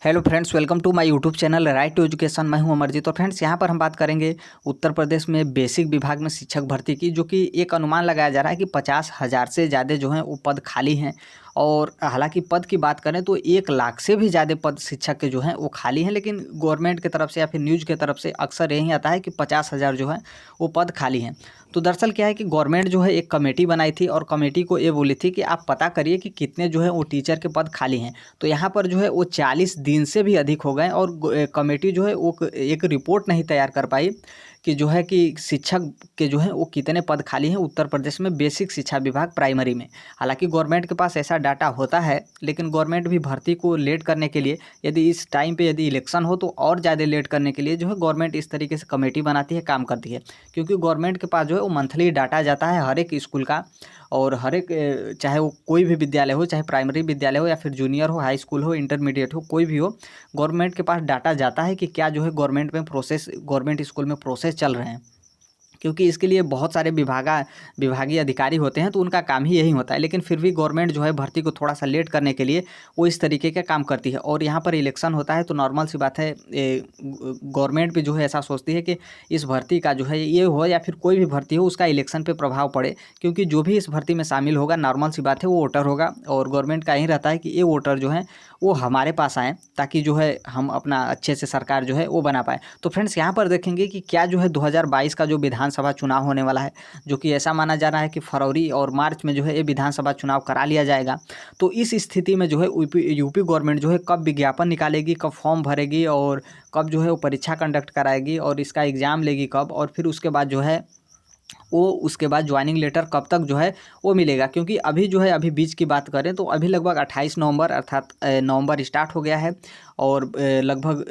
Hello friends, welcome to my YouTube channel right to education. मैं हूं अमरजीत। तो friends, यहां पर हम बात करेंगे उत्तर प्रदेश में बेसिक विभाग में शिक्षक भर्ती की, जो कि एक अनुमान लगाया जा रहा है कि 50,000 से ज़्यादा जो हैं वो पद खाली हैं। और हालांकि पद की बात करें तो 1 लाख से भी ज़्यादा पद शिक्षक के जो हैं वो खाली हैं, लेकिन गवर्नमेंट की तरफ से या फिर न्यूज़ की तरफ से अक्सर यही आता है कि 50,000 जो है वो पद खाली हैं। तो दरअसल क्या है कि गवर्नमेंट जो है एक कमेटी बनाई थी और कमेटी को ये बोली थी कि आप पता करिए कि कितने जो है वो टीचर के पद खाली हैं। तो यहाँ पर जो है वो 40 दिन से भी अधिक हो गए और कमेटी जो है वो एक रिपोर्ट नहीं तैयार कर पाई कि जो है कि शिक्षक के जो है वो कितने पद खाली हैं उत्तर प्रदेश में बेसिक शिक्षा विभाग प्राइमरी में। हालांकि गवर्नमेंट के पास ऐसा डाटा होता है, लेकिन गवर्नमेंट भी भर्ती को लेट करने के लिए, यदि इस टाइम पे यदि इलेक्शन हो तो और ज़्यादा लेट करने के लिए जो है गवर्नमेंट इस तरीके से कमेटी बनाती है, काम करती है। क्योंकि गवर्नमेंट के पास जो है वो मंथली डाटा जाता है हर एक स्कूल का, और हर एक चाहे वो कोई भी विद्यालय हो, चाहे प्राइमरी विद्यालय हो या फिर जूनियर हो, हाई स्कूल हो, इंटरमीडिएट हो, कोई भी हो, गवर्नमेंट के पास डाटा जाता है कि क्या जो है गवर्नमेंट स्कूल में प्रोसेस चल रहे हैं। क्योंकि इसके लिए बहुत सारे विभागीय अधिकारी होते हैं, तो उनका काम ही यही होता है। लेकिन फिर भी गवर्नमेंट जो है भर्ती को थोड़ा सा लेट करने के लिए वो इस तरीके का काम करती है। और यहाँ पर इलेक्शन होता है तो नॉर्मल सी बात है, गवर्नमेंट भी जो है ऐसा सोचती है कि इस भर्ती का जो है ये हो या फिर कोई भी भर्ती हो उसका इलेक्शन पे प्रभाव पड़े। क्योंकि जो भी इस भर्ती में शामिल होगा, नॉर्मल सी बात है, वो वोटर होगा। और गवर्नमेंट का यही रहता है कि ये वोटर जो है वो हमारे पास आएँ, ताकि जो है हम अपना अच्छे से सरकार जो है वो बना पाए। तो फ्रेंड्स, यहाँ पर देखेंगे कि क्या जो है 2022 का जो विधानसभा चुनाव होने वाला है, जो कि ऐसा माना जा रहा है कि फरवरी और मार्च में जो है ये विधानसभा चुनाव करा लिया जाएगा। तो इस स्थिति में जो है यूपी गवर्नमेंट जो है कब विज्ञापन निकालेगी, कब फॉर्म भरेगी और कब जो है वो परीक्षा कंडक्ट कराएगी और इसका एग्ज़ाम लेगी कब, और फिर उसके बाद जो है वो उसके बाद ज्वाइनिंग लेटर कब तक जो है वो मिलेगा। क्योंकि अभी जो है, अभी बीच की बात करें तो अभी लगभग 28 नवंबर, अर्थात नवंबर स्टार्ट हो गया है। और लगभग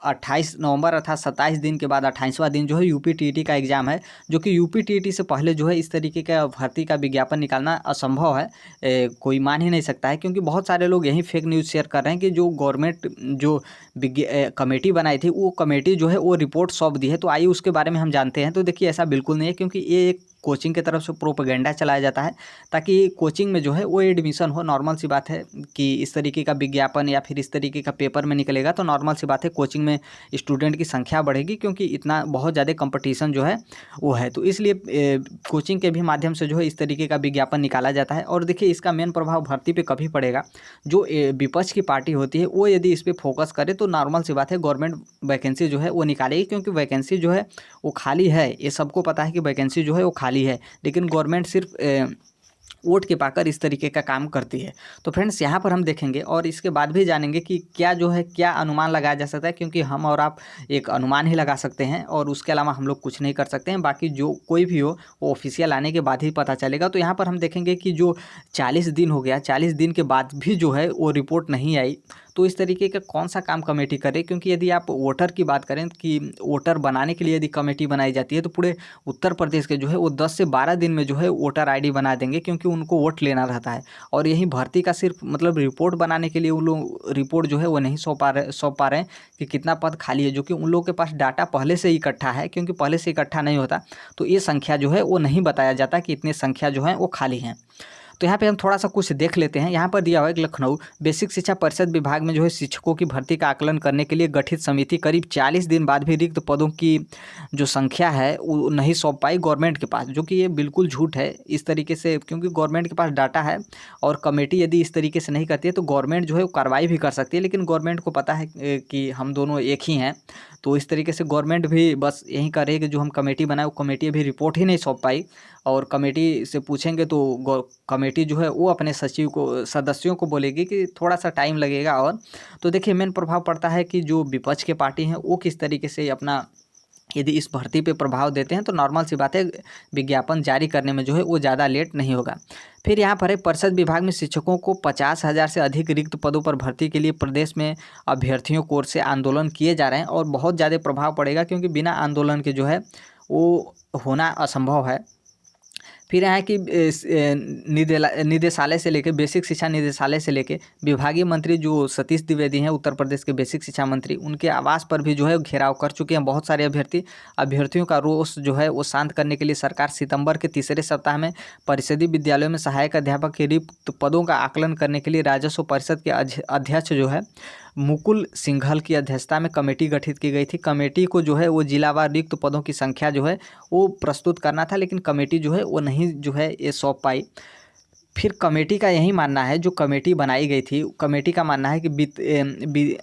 28 नवंबर अर्थात 27 दिन के बाद 28वां दिन जो है यूपी टीईटी का एग्ज़ाम है। जो कि यूपी टीईटी से पहले जो है इस तरीके का भर्ती का विज्ञापन निकालना असंभव है। कोई मान ही नहीं सकता है, क्योंकि बहुत सारे लोग यही फेक न्यूज़ शेयर कर रहे हैं कि जो गवर्नमेंट जो कमेटी बनाई थी, वो कमेटी जो है वो रिपोर्ट सौंप दी है। तो आइए उसके बारे में हम जानते हैं। तो देखिए, ऐसा बिल्कुल नहीं है, क्योंकि ये एक कोचिंग की तरफ से प्रोपेगेंडा चलाया जाता है, ताकि कोचिंग में जो है वो एडमिशन हो। नॉर्मल सी बात है कि इस तरीके का विज्ञापन या फिर इस तरीके का पेपर में निकलेगा तो नॉर्मल सी बात है कोचिंग में स्टूडेंट की संख्या बढ़ेगी, क्योंकि इतना बहुत ज़्यादा कंपटीशन जो है वो है। तो इसलिए कोचिंग के भी माध्यम से जो है इस तरीके का विज्ञापन निकाला जाता है। और देखिए, इसका मेन प्रभाव भर्ती पे कभी पड़ेगा, जो विपक्ष की पार्टी होती है वो यदि इस पर फोकस करे तो नॉर्मल सी बात है गवर्नमेंट वैकेंसी जो है वो निकालेगी। क्योंकि वैकेंसी जो है वो खाली है, ये सबको पता है कि वैकेंसी जो है वो खाली है, लेकिन गवर्नमेंट सिर्फ वोट के पाकर इस तरीके का काम करती है। तो फ्रेंड्स, यहाँ पर हम देखेंगे और इसके बाद भी जानेंगे कि क्या जो है क्या अनुमान लगाया जा सकता है। क्योंकि हम और आप एक अनुमान ही लगा सकते हैं और उसके अलावा हम लोग कुछ नहीं कर सकते हैं। बाकी जो कोई भी हो वो ऑफिशियल आने के बाद ही पता चलेगा। तो यहाँ पर हम देखेंगे कि जो 40 दिन हो गया, 40 दिन के बाद भी जो है वो रिपोर्ट नहीं आई। तो इस तरीके का कौन सा काम कमेटी करे। क्योंकि यदि आप वोटर की बात करें कि वोटर बनाने के लिए यदि कमेटी बनाई जाती है तो पूरे उत्तर प्रदेश के जो है वो 10 से 12 दिन में जो है वोटर आईडी बना देंगे, क्योंकि उनको वोट लेना रहता है। और यही भर्ती का सिर्फ मतलब रिपोर्ट बनाने के लिए उन लोग रिपोर्ट जो है वो नहीं सौंप पा रहे हैं कि कितना पद खाली है, जो कि उन लोगों के पास डाटा पहले से ही इकट्ठा है। क्योंकि पहले से इकट्ठा नहीं होता तो ये संख्या जो है वो नहीं बताया जाता कि इतनी संख्या जो है वो खाली हैं। तो यहाँ पे हम थोड़ा सा कुछ देख लेते हैं। यहाँ पर दिया हुआ है कि लखनऊ बेसिक शिक्षा परिषद विभाग में जो है शिक्षकों की भर्ती का आकलन करने के लिए गठित समिति करीब 40 दिन बाद भी रिक्त पदों की जो संख्या है वो नहीं सौंप पाई गवर्नमेंट के पास, जो कि ये बिल्कुल झूठ है इस तरीके से। क्योंकि गवर्नमेंट के पास डाटा है और कमेटी यदि इस तरीके से नहीं करती है तो गवर्नमेंट जो है वो कार्रवाई भी कर सकती है। लेकिन गवर्नमेंट को पता है कि हम दोनों एक ही हैं, तो इस तरीके से गवर्नमेंट भी बस यही कर रही है कि जो हम कमेटी बनाए वो कमेटी अभी रिपोर्ट ही नहीं सौंप पाई। और कमेटी से पूछेंगे तो कमेटी जो है वो अपने सदस्यों को बोलेगी कि थोड़ा सा टाइम लगेगा। और तो देखिए, मेन प्रभाव पड़ता है कि जो विपक्ष के पार्टी हैं वो किस तरीके से अपना यदि इस भर्ती पे प्रभाव देते हैं तो नॉर्मल सी बात है विज्ञापन जारी करने में जो है वो ज़्यादा लेट नहीं होगा। फिर यहाँ पर है परिषद विभाग में शिक्षकों को 50,000 से अधिक रिक्त पदों पर भर्ती के लिए प्रदेश में अभ्यर्थियों की ओर से आंदोलन किए जा रहे हैं और बहुत ज़्यादा प्रभाव पड़ेगा। क्योंकि बिना आंदोलन के जो है वो होना असंभव है। फिर यहाँ की निदेशालय से लेके बेसिक शिक्षा निदेशालय से लेके विभागीय मंत्री जो सतीश द्विवेदी हैं, उत्तर प्रदेश के बेसिक शिक्षा मंत्री, उनके आवास पर भी जो है घेराव कर चुके हैं बहुत सारे अभ्यर्थियों का रोष जो है वो शांत करने के लिए सरकार सितंबर के तीसरे सप्ताह में परिषदीय विद्यालयों में सहायक अध्यापक के रिक्त पदों का आकलन करने के लिए राजस्व परिषद के अध्यक्ष जो है मुकुल सिंघल की अध्यक्षता में कमेटी गठित की गई थी। कमेटी को जो है वो जिलावार रिक्त पदों की संख्या जो है वो प्रस्तुत करना था, लेकिन कमेटी जो है वो नहीं जो है ये सौंप पाई। फिर कमेटी का यही मानना है, जो कमेटी बनाई गई थी, कमेटी का मानना है कि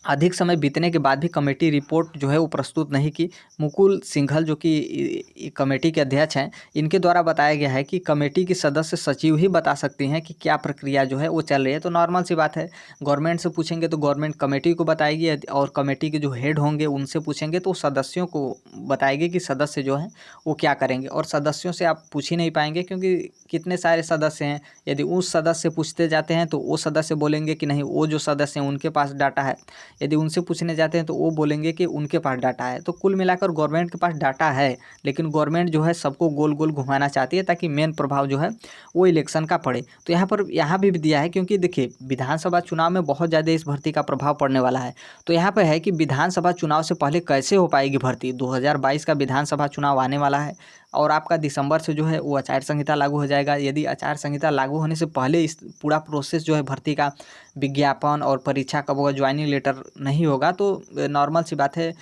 अधिक समय बीतने के बाद भी कमेटी रिपोर्ट जो है वो प्रस्तुत नहीं की। मुकुल सिंघल जो कि कमेटी के अध्यक्ष हैं, इनके द्वारा बताया गया है कि कमेटी की सदस्य सचिव ही बता सकती हैं कि क्या प्रक्रिया जो है वो चल रही है। तो नॉर्मल सी बात है, गवर्नमेंट से पूछेंगे तो गवर्नमेंट कमेटी को बताएगी, और कमेटी के जो हेड होंगे उनसे पूछेंगे तो सदस्यों को बताएगी कि सदस्य जो हैं वो क्या करेंगे। और सदस्यों से आप पूछ ही नहीं पाएंगे, क्योंकि कितने सारे सदस्य हैं। यदि उस सदस्य से पूछते जाते हैं तो वो सदस्य बोलेंगे कि नहीं, वो जो सदस्य हैं उनके पास डाटा है। यदि उनसे पूछने जाते हैं तो वो बोलेंगे कि उनके पास डाटा है। तो कुल मिलाकर गवर्नमेंट के पास डाटा है, लेकिन गवर्नमेंट जो है सबको गोल गोल घुमाना चाहती है ताकि मेन प्रभाव जो है वो इलेक्शन का पड़े। तो यहाँ भी दिया है, क्योंकि देखिए विधानसभा चुनाव में बहुत ज़्यादा इस भर्ती का प्रभाव पड़ने वाला है। तो यहाँ पर है कि विधानसभा चुनाव से पहले कैसे हो पाएगी भर्ती। 2022 का विधानसभा चुनाव आने वाला है, और आपका दिसंबर से जो है वो आचार संहिता लागू हो जाएगा। यदि आचार संहिता लागू होने से पहले इस पूरा प्रोसेस जो है भर्ती का, विज्ञापन और परीक्षा कब होगा, ज्वाइनिंग लेटर नहीं होगा, तो नॉर्मल सी बात है,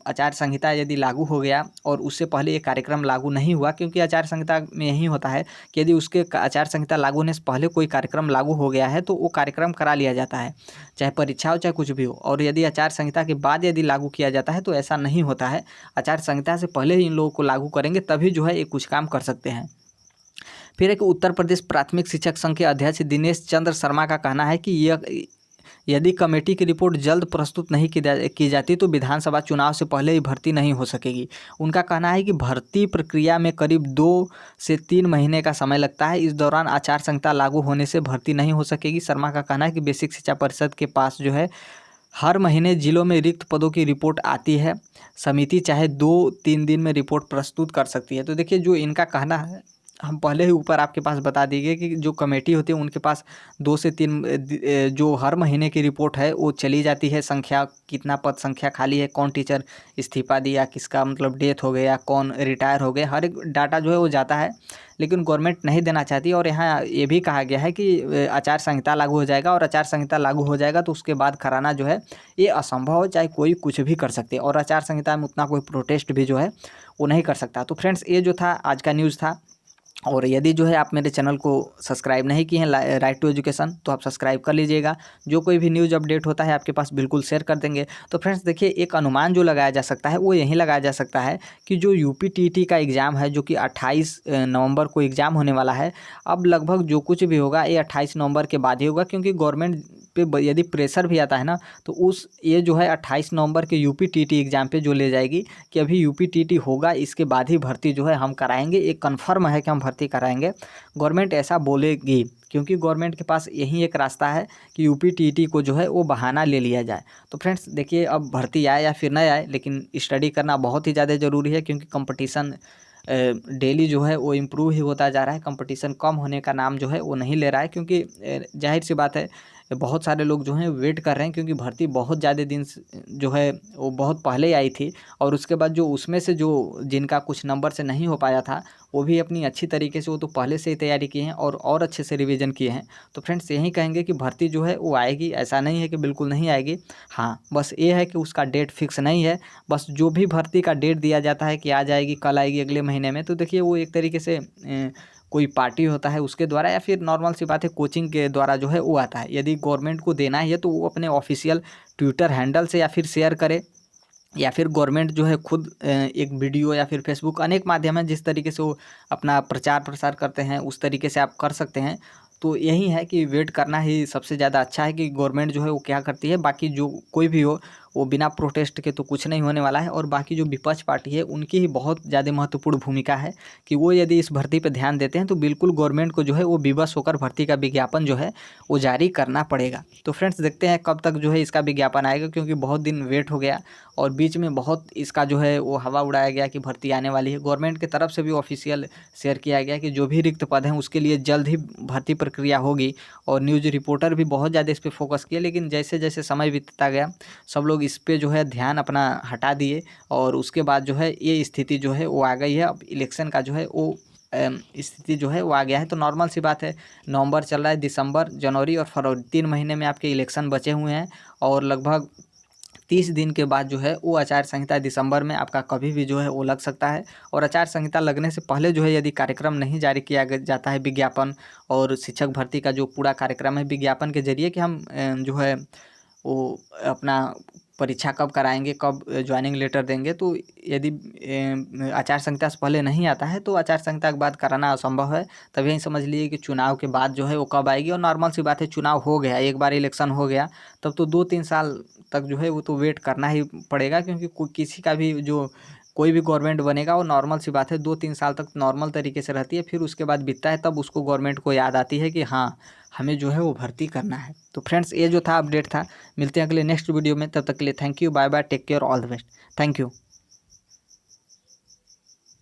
आचार संहिता यदि लागू हो गया और उससे पहले ये कार्यक्रम लागू नहीं हुआ, क्योंकि आचार संहिता में यही होता है कि यदि उसके आचार संहिता लागू होने से पहले कोई कार्यक्रम लागू हो गया है तो वो कार्यक्रम करा लिया जाता है, चाहे परीक्षा हो चाहे कुछ भी हो। और यदि आचार संहिता के बाद यदि लागू किया जाता है तो ऐसा नहीं होता है। आचार संहिता से पहले ही इन लोगों को लागू करेंगे, तभी जो है ये कुछ काम कर सकते हैं। फिर एक उत्तर प्रदेश प्राथमिक शिक्षक संघ के अध्यक्ष दिनेश चंद्र शर्मा का कहना है कि यदि कमेटी की रिपोर्ट जल्द प्रस्तुत नहीं की जाती तो विधानसभा चुनाव से पहले ही भर्ती नहीं हो सकेगी। उनका कहना है कि भर्ती प्रक्रिया में करीब 2 से 3 महीने का समय लगता है। इस दौरान आचार संहिता लागू होने से भर्ती नहीं हो सकेगी। शर्मा का कहना है कि बेसिक शिक्षा परिषद के पास जो है हर महीने जिलों में रिक्त पदों की रिपोर्ट आती है। समिति चाहे 2-3 दिन में रिपोर्ट प्रस्तुत कर सकती है। तो देखिए जो इनका कहना है, हम पहले ही ऊपर आपके पास बता दिए कि जो कमेटी होती है उनके पास 2 से 3 जो हर महीने की रिपोर्ट है वो चली जाती है। संख्या, कितना पद संख्या खाली है, कौन टीचर इस्तीफा दिया, किसका मतलब डेथ हो गया, कौन रिटायर हो गया, हर एक डाटा जो है वो जाता है। लेकिन गवर्नमेंट नहीं देना चाहती। और यहाँ ये भी कहा गया है कि आचार संहिता लागू हो जाएगा, और आचार संहिता लागू हो जाएगा तो उसके बाद कराना जो है ये असंभव है, चाहे कोई कुछ भी कर सकते हैं। और आचार संहिता में उतना कोई प्रोटेस्ट भी जो है वो नहीं कर सकता। तो फ्रेंड्स ये जो था आज का न्यूज़ था। और यदि जो है आप मेरे चैनल को सब्सक्राइब नहीं किए हैं राइट टू एजुकेशन, तो आप सब्सक्राइब कर लीजिएगा। जो कोई भी न्यूज़ अपडेट होता है आपके पास बिल्कुल शेयर कर देंगे। तो फ्रेंड्स देखिए, एक अनुमान जो लगाया जा सकता है वो यही लगाया जा सकता है कि जो यूपी-टीटी का एग्ज़ाम है, जो कि 28 नवंबर को एग्ज़ाम होने वाला है, अब लगभग जो कुछ भी होगा ये 28 नवंबर के बाद ही होगा। क्योंकि गवर्नमेंट पे यदि प्रेशर भी आता है ना, तो ये जो है 28 नवंबर के यूपी-टीटी एग्ज़ाम पे जो ले जाएगी कि अभी यूपी-टीटी होगा, इसके बाद ही भर्ती जो है हम कराएंगे। ये कन्फर्म है कि हम भर्ती कराएंगे, गवर्नमेंट ऐसा बोलेगी। क्योंकि गवर्नमेंट के पास यही एक रास्ता है कि यूपी-टीटी को जो है वो बहाना ले लिया जाए। तो फ्रेंड्स देखिए, अब भर्ती आए या फिर नहीं आए, लेकिन स्टडी करना बहुत ही ज़्यादा ज़रूरी है। क्योंकि कंपटीशन डेली जो है वो इम्प्रूव ही होता जा रहा है। कंपटीशन कम होने का नाम जो है वो नहीं ले रहा है। क्योंकि जाहिर सी बात है, बहुत सारे लोग जो हैं वेट कर रहे हैं, क्योंकि भर्ती बहुत ज़्यादा दिन से जो है वो बहुत पहले आई थी। और उसके बाद जो उसमें से जो जिनका कुछ नंबर से नहीं हो पाया था, वो भी अपनी अच्छी तरीके से वो तो पहले से ही तैयारी किए हैं और अच्छे से रिवीजन किए हैं। तो फ्रेंड्स यही कहेंगे कि भर्ती जो है वो आएगी, ऐसा नहीं है कि बिल्कुल नहीं आएगी। हाँ, बस ये है कि उसका डेट फिक्स नहीं है। बस जो भी भर्ती का डेट दिया जाता है कि आ जाएगी, कल आएगी, अगले महीने में, तो देखिए वो एक तरीके से कोई पार्टी होता है उसके द्वारा, या फिर नॉर्मल सी बात है कोचिंग के द्वारा जो है वो आता है। यदि गवर्नमेंट को देना ही है तो वो अपने ऑफिशियल ट्विटर हैंडल से या फिर शेयर करे, या फिर गवर्नमेंट जो है खुद एक वीडियो या फिर फेसबुक, अनेक माध्यम है जिस तरीके से वो अपना प्रचार प्रसार करते हैं, उस तरीके से आप कर सकते हैं। तो यही है कि वेट करना ही सबसे ज़्यादा अच्छा है कि गवर्नमेंट जो है वो क्या करती है। बाकी जो कोई भी हो, वो बिना प्रोटेस्ट के तो कुछ नहीं होने वाला है। और बाकी जो विपक्ष पार्टी है उनकी ही बहुत ज़्यादा महत्वपूर्ण भूमिका है कि वो यदि इस भर्ती पर ध्यान देते हैं तो बिल्कुल गवर्नमेंट को जो है वो विवश होकर भर्ती का विज्ञापन जो है वो जारी करना पड़ेगा। तो फ्रेंड्स देखते हैं कब तक जो है इसका विज्ञापन आएगा, क्योंकि बहुत दिन वेट हो गया और बीच में बहुत इसका जो है वो हवा उड़ाया गया कि भर्ती आने वाली है। गवर्नमेंट की तरफ से भी ऑफिशियल शेयर किया गया कि जो भी रिक्त पद हैं उसके लिए जल्द ही भर्ती प्रक्रिया होगी। और न्यूज़ रिपोर्टर भी बहुत ज़्यादा इस पर फोकस किए, लेकिन जैसे जैसे समय बीतता गया सब लोग इस पे जो है ध्यान अपना हटा दिए, और उसके बाद जो है ये स्थिति जो है वो आ गई है। अब इलेक्शन का जो है वो स्थिति जो है वो आ गया है। तो नॉर्मल सी बात है, नवंबर चल रहा है, दिसंबर, जनवरी और फरवरी 3 महीने में आपके इलेक्शन बचे हुए हैं और लगभग 30 दिन के बाद जो है वो आचार संहिता दिसंबर में आपका कभी भी जो है वो लग सकता है। और आचार संहिता लगने से पहले जो है यदि कार्यक्रम नहीं जारी किया जाता है, विज्ञापन और शिक्षक भर्ती का जो पूरा कार्यक्रम है विज्ञापन के जरिए कि हम जो है वो अपना परीक्षा कब कराएंगे, कब ज्वाइनिंग लेटर देंगे, तो यदि आचार संहिता से पहले नहीं आता है तो आचार संहिता के बाद कराना असंभव है। तब यही समझ लीजिए कि चुनाव के बाद जो है वो कब आएगी। और नॉर्मल सी बात है, चुनाव हो गया, एक बार इलेक्शन हो गया तब तो 2-3 साल तक जो है वो तो वेट करना ही पड़ेगा, क्योंकि किसी का भी जो कोई भी गवर्नमेंट बनेगा वो नॉर्मल सी बात है 2-3 साल तक नॉर्मल तरीके से रहती है, फिर उसके बाद बीतता है तब उसको गवर्नमेंट को याद आती है कि हाँ हमें जो है वो भर्ती करना है। तो फ्रेंड्स ये जो था अपडेट था, मिलते हैं अगले नेक्स्ट वीडियो में, तब तक के लिए thank you, bye bye, take care, all the best, thank you.